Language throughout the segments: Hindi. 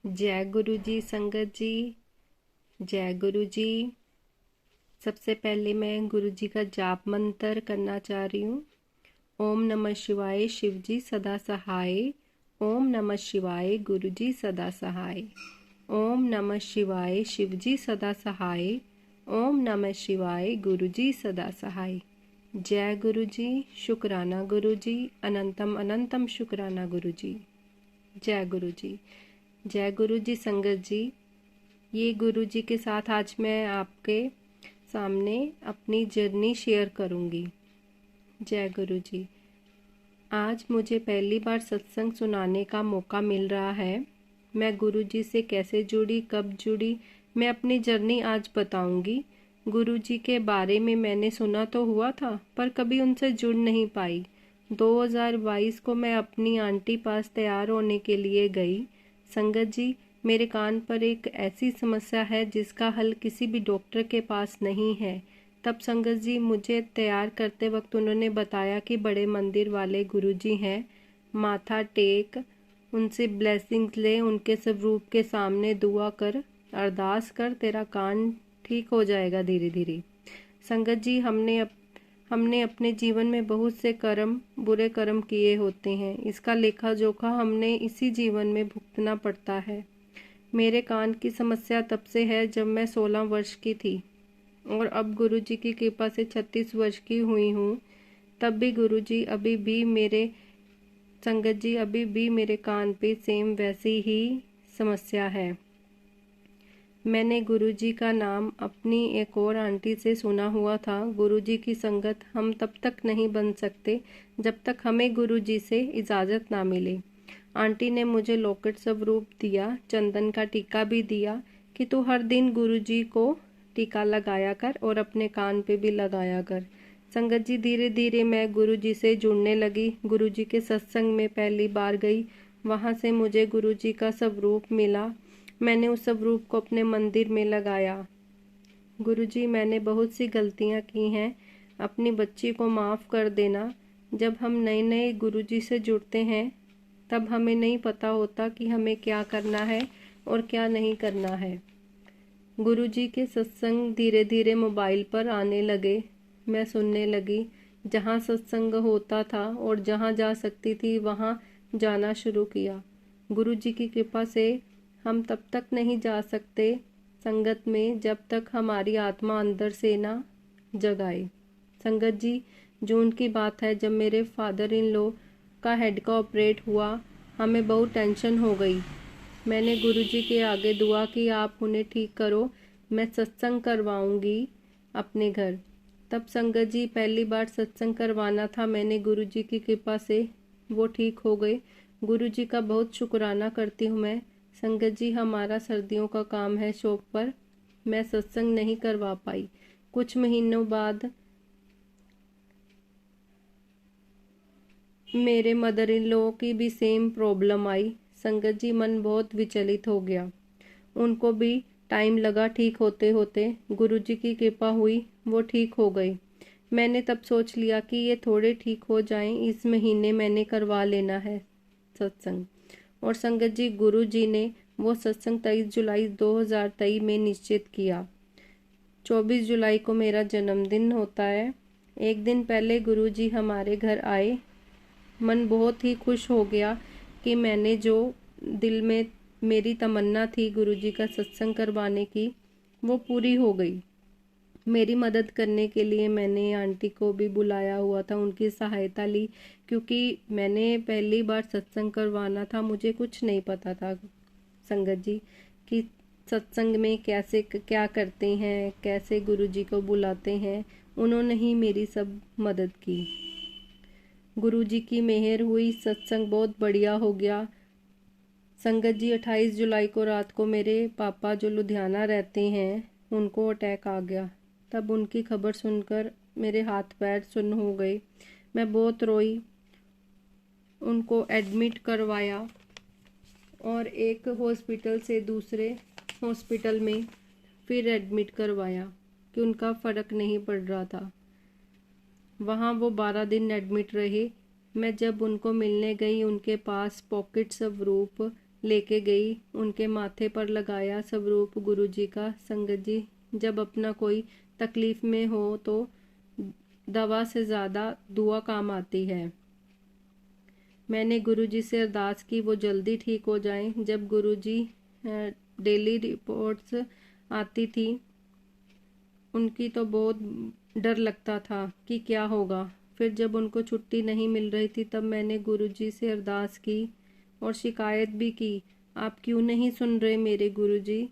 जय गुरु जी संगत जी। जय गुरु जी। सबसे पहले मैं गुरु जी का जाप मंत्र करना चाह रही हूँ। ओम नमः शिवाय शिव जी सदा सहाय। ओम नमः शिवाय गुरु जी सदा सहाय। ओम नमः शिवाय शिव जी सदा सहाय। ओम नमः शिवाय गुरु जी सदा सहाय। जय गुरु जी। शुक्राना गुरु जी। अनंतम अनंतम शुक्राना गुरु जी। जय गुरु जी। जय गुरु जी संगत जी। ये गुरु जी के साथ आज मैं आपके सामने अपनी जर्नी शेयर करूंगी। जय गुरु जी। आज मुझे पहली बार सत्संग सुनाने का मौका मिल रहा है। मैं गुरु जी से कैसे जुड़ी, कब जुड़ी, मैं अपनी जर्नी आज बताऊंगी। गुरु जी के बारे में मैंने सुना तो हुआ था, पर कभी उनसे जुड़ नहीं पाई। 2022 को मैं अपनी आंटी पास तैयार होने के लिए गई। संगत जी, मेरे कान पर एक ऐसी समस्या है जिसका हल किसी भी डॉक्टर के पास नहीं है। तब संगत जी मुझे तैयार करते वक्त उन्होंने बताया कि बड़े मंदिर वाले गुरुजी हैं, माथा टेक, उनसे ब्लेसिंग्स ले, उनके स्वरूप के सामने दुआ कर, अरदास कर, तेरा कान ठीक हो जाएगा धीरे धीरे। संगत जी, हमने अपने जीवन में बहुत से बुरे कर्म किए होते हैं। इसका लेखा जोखा हमने इसी जीवन में भुगतना पड़ता है। मेरे कान की समस्या तब से है जब मैं 16 वर्ष की थी और अब गुरुजी की कृपा से 36 वर्ष की हुई हूँ। तब भी गुरुजी अभी भी मेरे कान पे सेम वैसी ही समस्या है। मैंने गुरुजी का नाम अपनी एक और आंटी से सुना हुआ था। गुरुजी की संगत हम तब तक नहीं बन सकते जब तक हमें गुरुजी से इजाज़त ना मिले। आंटी ने मुझे लॉकेट स्वरूप दिया, चंदन का टीका भी दिया कि तू हर दिन गुरुजी को टीका लगाया कर और अपने कान पे भी लगाया कर। संगत जी, धीरे धीरे मैं गुरुजी से जुड़ने लगी। गुरुजी के सत्संग में पहली बार गई, वहाँ से मुझे गुरुजी का स्वरूप मिला। मैंने उस स्वरूप को अपने मंदिर में लगाया। गुरुजी, मैंने बहुत सी गलतियाँ की हैं, अपनी बच्ची को माफ़ कर देना। जब हम नए नए गुरुजी से जुड़ते हैं तब हमें नहीं पता होता कि हमें क्या करना है और क्या नहीं करना है। गुरुजी के सत्संग धीरे धीरे मोबाइल पर आने लगे। मैं सुनने लगी। जहाँ सत्संग होता था और जहाँ जा सकती थी वहाँ जाना शुरू किया। गुरुजी की कृपा से हम तब तक नहीं जा सकते संगत में जब तक हमारी आत्मा अंदर से ना जगाए। संगत जी, जून की बात है, जब मेरे फादर इन लॉ का हेड का ऑपरेट हुआ, हमें बहुत टेंशन हो गई। मैंने गुरुजी के आगे दुआ की, आप उन्हें ठीक करो, मैं सत्संग करवाऊंगी अपने घर। तब संगत जी पहली बार सत्संग करवाना था। मैंने गुरुजी की कृपा से वो ठीक हो गए। गुरुजी का बहुत शुक्राना करती हूँ मैं। संगत जी, हमारा सर्दियों का काम है शॉप पर, मैं सत्संग नहीं करवा पाई। कुछ महीनों बाद मेरे मदर इन लॉ की भी सेम प्रॉब्लम आई। संगत जी, मन बहुत विचलित हो गया। उनको भी टाइम लगा ठीक होते होते। गुरुजी की कृपा हुई, वो ठीक हो गए। मैंने तब सोच लिया कि ये थोड़े ठीक हो जाएं, इस महीने मैंने करवा लेना है सत्संग। और संगत जी, गुरुजी ने वो सत्संग 23 जुलाई 2023 में निश्चित किया। 24 जुलाई को मेरा जन्मदिन होता है। एक दिन पहले गुरुजी हमारे घर आए। मन बहुत ही खुश हो गया कि मैंने जो दिल में मेरी तमन्ना थी गुरुजी का सत्संग करवाने की, वो पूरी हो गई। मेरी मदद करने के लिए मैंने आंटी को भी बुलाया हुआ था, उनकी सहायता ली, क्योंकि मैंने पहली बार सत्संग करवाना था। मुझे कुछ नहीं पता था संगत जी कि सत्संग में कैसे क्या करते हैं, कैसे गुरुजी को बुलाते हैं। उन्होंने ही मेरी सब मदद की। गुरुजी की मेहर हुई, सत्संग बहुत बढ़िया हो गया। संगत जी, 28 जुलाई को रात को मेरे पापा जो लुधियाना रहते हैं उनको अटैक आ गया। तब उनकी खबर सुनकर मेरे हाथ पैर सुन्न हो गए। मैं बहुत रोई, उनको एडमिट करवाया और एक हॉस्पिटल से दूसरे हॉस्पिटल में फिर एडमिट करवाया कि उनका फ़र्क नहीं पड़ रहा था। वहाँ वो 12 दिन एडमिट रहे। मैं जब उनको मिलने गई, उनके पास पॉकेट स्वरूप लेके गई, उनके माथे पर लगाया स्वरूप गुरुजी का। संगत जी, जब अपना कोई तकलीफ में हो तो दवा से ज़्यादा दुआ काम आती है। मैंने गुरुजी से अरदास की वो जल्दी ठीक हो जाएं। जब गुरुजी डेली रिपोर्ट्स आती थी, उनकी तो बहुत डर लगता था कि क्या होगा। फिर जब उनको छुट्टी नहीं मिल रही थी, तब मैंने गुरुजी से अरदास की और शिकायत भी की, आप क्यों नहीं सुन रहे मेरे गुरुजी।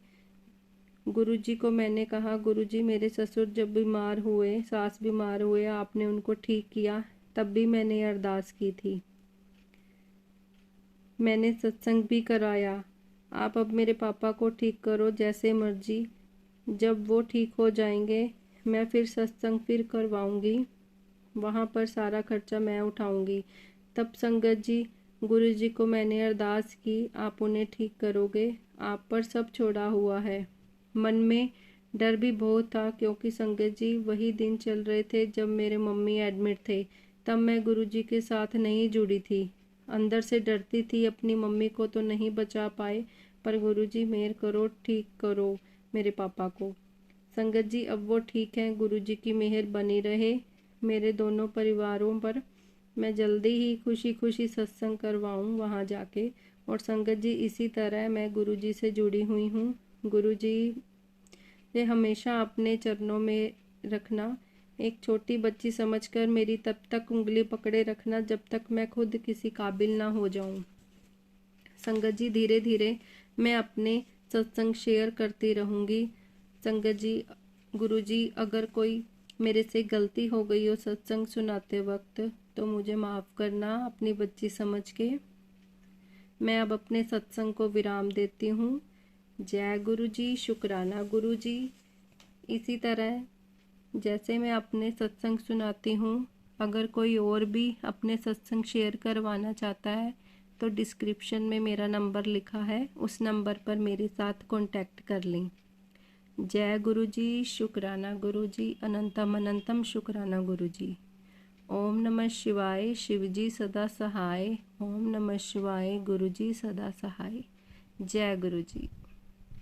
गुरुजी को मैंने कहा, गुरुजी मेरे ससुर जब बीमार हुए, सास बीमार हुए, आपने उनको ठीक किया, तब भी मैंने अरदास की थी, मैंने सत्संग भी कराया। आप अब मेरे पापा को ठीक करो जैसे मर्जी। जब वो ठीक हो जाएंगे, मैं फिर सत्संग फिर करवाऊंगी, वहाँ पर सारा खर्चा मैं उठाऊंगी। तब संगत जी, गुरुजी को मैंने अरदास की, आप उन्हें ठीक करोगे, आप पर सब छोड़ा हुआ है। मन में डर भी बहुत था, क्योंकि संगत जी वही दिन चल रहे थे जब मेरे मम्मी एडमिट थे। तब मैं गुरुजी के साथ नहीं जुड़ी थी, अंदर से डरती थी, अपनी मम्मी को तो नहीं बचा पाए, पर गुरुजी मेहर करो, ठीक करो मेरे पापा को। संगत जी, अब वो ठीक हैं, गुरुजी की मेहर बनी रहे मेरे दोनों परिवारों पर। मैं जल्दी ही खुशी खुशी सत्संग करवाऊँ वहाँ जाके। और संगत जी, इसी तरह मैं गुरुजी से जुड़ी हुई हूँ। गुरुजी से हमेशा अपने चरणों में रखना, एक छोटी बच्ची समझकर मेरी तब तक उंगली पकड़े रखना जब तक मैं खुद किसी काबिल ना हो जाऊं। संगत जी, धीरे धीरे मैं अपने सत्संग शेयर करती रहूँगी। संगत जी, गुरुजी, अगर कोई मेरे से गलती हो गई हो सत्संग सुनाते वक्त, तो मुझे माफ़ करना अपनी बच्ची समझ के। मैं अब अपने सत्संग को विराम देती हूँ। जय गुरुजी, शुक्राना गुरुजी। इसी तरह जैसे मैं अपने सत्संग सुनाती हूँ, अगर कोई और भी अपने सत्संग शेयर करवाना चाहता है, तो डिस्क्रिप्शन में मेरा नंबर लिखा है, उस नंबर पर मेरे साथ कांटेक्ट कर लें। जय गुरुजी, शुक्राना गुरुजी, अनंतम अनंतम शुक्राना गुरुजी। ओम नमः शिवाय, शिवजी सदा सहाय। ओम नमः शिवाय, गुरुजी सदा सहाय। जय गुरुजी।